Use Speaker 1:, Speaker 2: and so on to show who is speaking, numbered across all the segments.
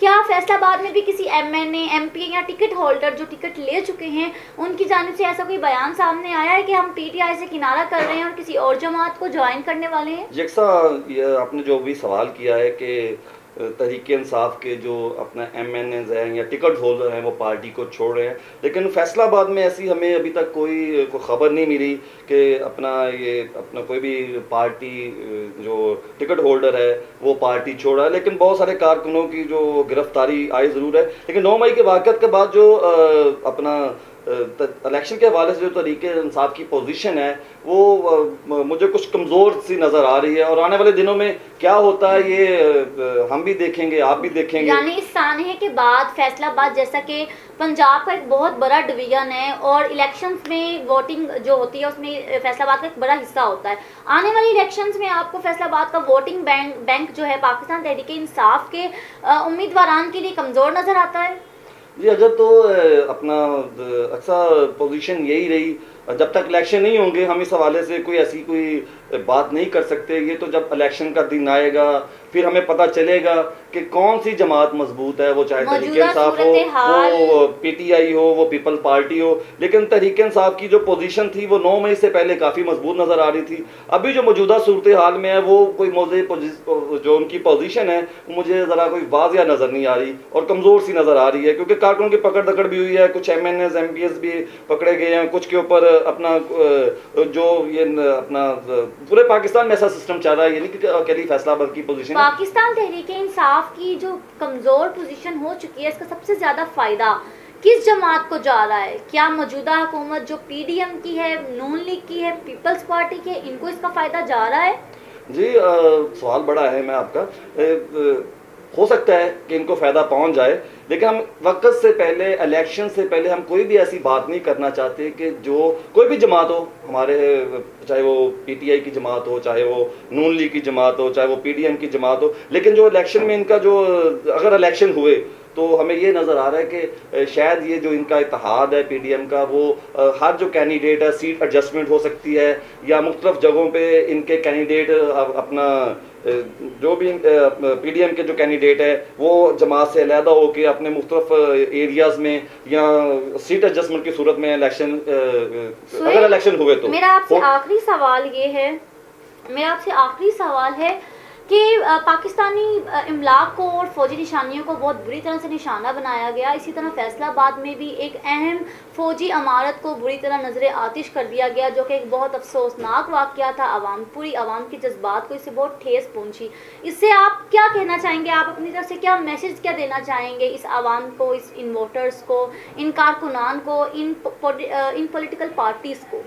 Speaker 1: کیا فیصل آباد میں بھی کسی MNA MP یا ٹکٹ ہولڈر جو ٹکٹ لے چکے ہیں ان کی جانب سے ایسا کوئی بیان سامنے آیا ہے کہ ہم PTI سے کنارہ کر رہے ہیں اور کسی اور جماعت کو جوائن کرنے والے ہیں؟
Speaker 2: یکساں یہ آپ نے جو بھی سوال کیا ہے کہ تحریک انصاف کے جو اپنا MNAs ہیں یا ٹکٹ ہولڈر ہیں وہ پارٹی کو چھوڑ رہے ہیں، لیکن فیصل آباد میں ایسی ہمیں ابھی تک کوئی خبر نہیں ملی کہ اپنا کوئی بھی پارٹی جو ٹکٹ ہولڈر ہے وہ پارٹی چھوڑ رہا ہے، لیکن بہت سارے کارکنوں کی جو گرفتاری آئی ضرور ہے۔ لیکن 9 مئی کے واقعات کے بعد جو اپنا الیکشن کے حوالے سے جو تحریک انصاف کی پوزیشن ہے وہ مجھے کچھ کمزور سی نظر آ رہی ہے، اور آنے والے دنوں میں کیا ہوتا ہے یہ ہم بھی دیکھیں گے، آپ بھی دیکھیں گے۔
Speaker 1: یعنی اس سانحے کے بعد فیصل آباد جیسا کہ پنجاب کا ایک بہت بڑا ڈویژن ہے اور الیکشنز میں ووٹنگ جو ہوتی ہے اس میں فیصل آباد کا ایک بڑا حصہ ہوتا ہے، آنے والی الیکشنز میں آپ کو فیصل آباد کا ووٹنگ بینک جو ہے پاکستان تحریک انصاف کے امیدواران کے لیے کمزور نظر آتا ہے؟
Speaker 2: جی اگر تو اپنا اکثر پوزیشن یہی رہی، جب تک الیکشن نہیں ہوں گے ہم اس حوالے سے کوئی بات نہیں کر سکتے۔ یہ تو جب الیکشن کا دن آئے گا پھر ہمیں پتہ چلے گا کہ کون سی جماعت مضبوط ہے، وہ چاہے تحریک انصاف ہو، وہ PTI ہو، وہ پیپل پارٹی ہو۔ لیکن تحریک انصاف کی جو پوزیشن تھی وہ 9 مئی سے پہلے کافی مضبوط نظر آ رہی تھی۔ ابھی جو موجودہ صورتحال میں ہے وہ کوئی جو ان کی پوزیشن ہے مجھے ذرا کوئی واضح نظر نہیں آ رہی اور کمزور سی نظر آ رہی ہے، کیونکہ کارکنوں کی پکڑ دکڑ بھی ہوئی ہے، کچھ MNAs MPs بھی پکڑے گئے ہیں، کچھ کے اوپر اپنا جو یہ اپنا پورے پاکستان میں ایسا سسٹم چل رہا ہے، یعنی کہ اکیلی فیصل آباد کی پوزیشن
Speaker 1: پاکستان تحریک انصاف کی جو کمزور پوزیشن ہو چکی ہے اس کا سب سے زیادہ فائدہ کس جماعت کو جا رہا ہے؟ کیا موجودہ حکومت جو PDM کی ہے، نون لیگ کی ہے، پیپلز پارٹی کی ہے، ان کو اس کا فائدہ جا رہا ہے؟
Speaker 2: جی سوال بڑا اہم ہے آپ کا۔ ہو سکتا ہے کہ ان کو فائدہ پہنچ جائے، لیکن ہم وقت سے پہلے، الیکشن سے پہلے ہم کوئی بھی ایسی بات نہیں کرنا چاہتے کہ جو کوئی بھی جماعت ہو ہمارے، چاہے وہ PTI کی جماعت ہو، چاہے وہ نون لیگ کی جماعت ہو، چاہے وہ PDM کی جماعت ہو، لیکن جو الیکشن میں ان کا جو اگر الیکشن ہوئے تو ہمیں یہ نظر آ رہا ہے کہ شاید یہ جو ان کا اتحاد ہے PDM کا، وہ ہر جو کینڈیڈیٹ ہے سیٹ ایڈجسٹمنٹ ہو سکتی ہے، یا مختلف جگہوں پہ ان کے کینڈیڈیٹ اپنا جو بھی PDM کے جو کینڈیڈیٹ ہے وہ جماعت سے علیحدہ ہو کے اپنے مختلف ایریاز میں یا سیٹ ایڈجسٹمنٹ کی صورت میں الیکشن اگر الیکشن ہوئے تو۔
Speaker 1: میرا آپ سے آخری سوال ہے کہ پاکستانی املاک کو اور فوجی نشانیوں کو بہت بری طرح سے نشانہ بنایا گیا، اسی طرح فیصل آباد میں بھی ایک اہم فوجی عمارت کو بری طرح نظر آتش کر دیا گیا، جو کہ ایک بہت افسوسناک واقعہ تھا، پوری عوام کے جذبات کو اس سے بہت ٹھیس پہنچی۔ اس سے آپ کیا کہنا چاہیں گے؟ آپ اپنی طرف سے کیا میسج کیا دینا چاہیں گے اس عوام کو، ان ووٹرز کو، ان کارکنان کو، ان پولیٹیکل پارٹیز کو؟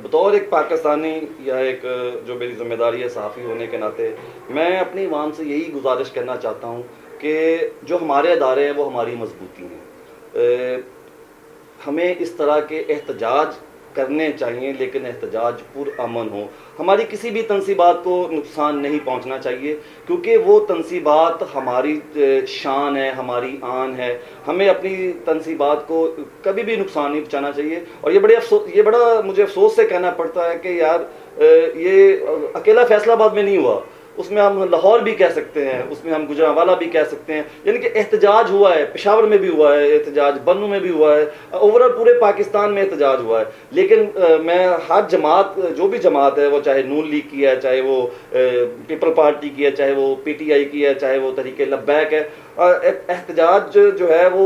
Speaker 2: بطور ایک پاکستانی یا ایک جو میری ذمہ داری ہے صحافی ہونے کے ناطے، میں اپنی عوام سے یہی گزارش کرنا چاہتا ہوں کہ جو ہمارے ادارے ہیں وہ ہماری مضبوطی ہیں۔ ہمیں اس طرح کے احتجاج کرنے چاہیے، لیکن احتجاج پرامن ہو۔ ہماری کسی بھی تنصیبات کو نقصان نہیں پہنچنا چاہیے، کیونکہ وہ تنصیبات ہماری شان ہے، ہماری آن ہے۔ ہمیں اپنی تنصیبات کو کبھی بھی نقصان نہیں پہنچانا چاہیے۔ اور یہ بڑا مجھے افسوس سے کہنا پڑتا ہے کہ یار یہ اکیلا فیصل آباد میں نہیں ہوا، اس میں ہم لاہور بھی کہہ سکتے ہیں، اس میں ہم گجرانوالہ بھی کہہ سکتے ہیں، یعنی کہ احتجاج ہوا ہے، پشاور میں بھی ہوا ہے احتجاج، بنوں میں بھی ہوا ہے، اوورآل پورے پاکستان میں احتجاج ہوا ہے۔ لیکن میں ہر جماعت، جو بھی جماعت ہے، وہ چاہے نون لیگ کی ہے، چاہے وہ پیپل پارٹی کی ہے، چاہے وہ PTI کی ہے، چاہے وہ تحریک لبیک ہے، احتجاج جو ہے وہ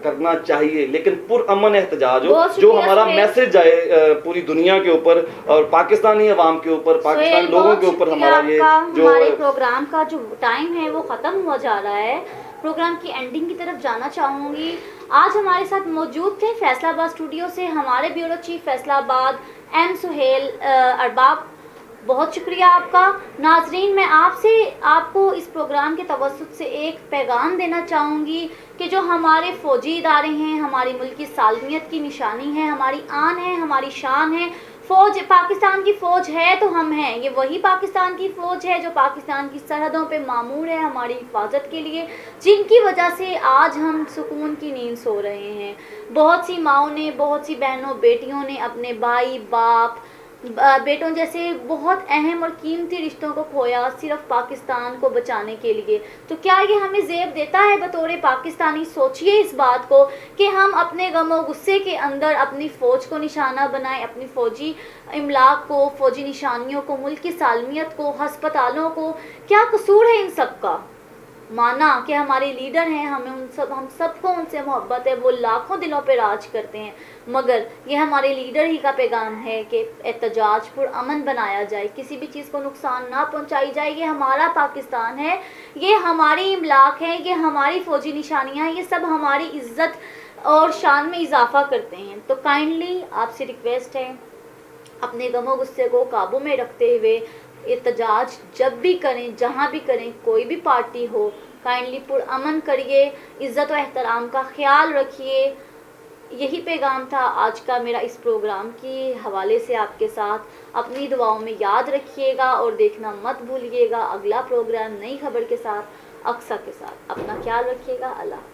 Speaker 2: کرنا چاہیے، لیکن پرامن احتجاج ہو، جو ہمارا میسج جائے پوری دنیا کے اوپر اور پاکستانی عوام کے اوپر، پاکستانی لوگوں کے اوپر۔ ہمارا یہ جو
Speaker 1: ہمارے پروگرام کا جو ٹائم ہے وہ ختم ہوا جا رہا ہے، پروگرام کی اینڈنگ کی طرف جانا چاہوں گی۔ آج ہمارے ساتھ موجود تھے فیصل آباد اسٹوڈیو سے ہمارے بیورو چیف فیصل آباد M سہیل ارباب، بہت شکریہ آپ کا۔ ناظرین، میں آپ کو اس پروگرام کے توسط سے ایک پیغام دینا چاہوں گی کہ جو ہمارے فوجی ادارے ہیں، ہماری ملک کی سالمیت کی نشانی ہے، ہماری آن ہے، ہماری شان ہے۔ فوج، پاکستان کی فوج ہے تو ہم ہیں، یہ وہی پاکستان کی فوج ہے جو پاکستان کی سرحدوں پہ مامور ہے ہماری حفاظت کے لیے، جن کی وجہ سے آج ہم سکون کی نیند سو رہے ہیں۔ بہت سی ماؤں نے، بہت سی بہنوں بیٹیوں نے اپنے بھائی، باپ، بیٹوں جیسے بہت اہم اور قیمتی رشتوں کو کھویا صرف پاکستان کو بچانے کے لیے. تو کیا یہ ہمیں زیب دیتا ہے بطور پاکستانی؟ سوچئے اس بات کو کہ ہم اپنے غم و غصے کے اندر اپنی فوج کو نشانہ بنائیں، اپنی فوجی املاک کو، فوجی نشانیوں کو، ملک کی سالمیت کو، ہسپتالوں کو. کیا قصور ہے ان سب کا؟ مانا کہ ہمارے لیڈر ہیں، ہم سب کو ان سے محبت ہے، وہ لاکھوں دلوں پہ راج کرتے ہیں، مگر یہ ہمارے لیڈر ہی کا پیغام ہے کہ احتجاج پر امن بنایا جائے، کسی بھی چیز کو نقصان نہ پہنچائی جائے. یہ ہمارا پاکستان ہے، یہ ہماری املاک ہے، یہ ہماری فوجی نشانیاں ہیں، یہ سب ہماری عزت اور شان میں اضافہ کرتے ہیں. تو کائنڈلی آپ سے ریکویسٹ ہے، اپنے غم و غصے کو قابو میں رکھتے ہوئے احتجاج جب بھی کریں، جہاں بھی کریں، کوئی بھی پارٹی ہو، کائنڈلی پر امن کریے، عزت و احترام کا خیال رکھیے. یہی پیغام تھا آج کا میرا اس پروگرام کے حوالے سے آپ کے ساتھ. اپنی دعاؤں میں یاد رکھیے گا اور دیکھنا مت بھولیے گا اگلا پروگرام نئی خبر کے ساتھ، اقصیٰ کے ساتھ. اپنا خیال رکھیے گا. اللہ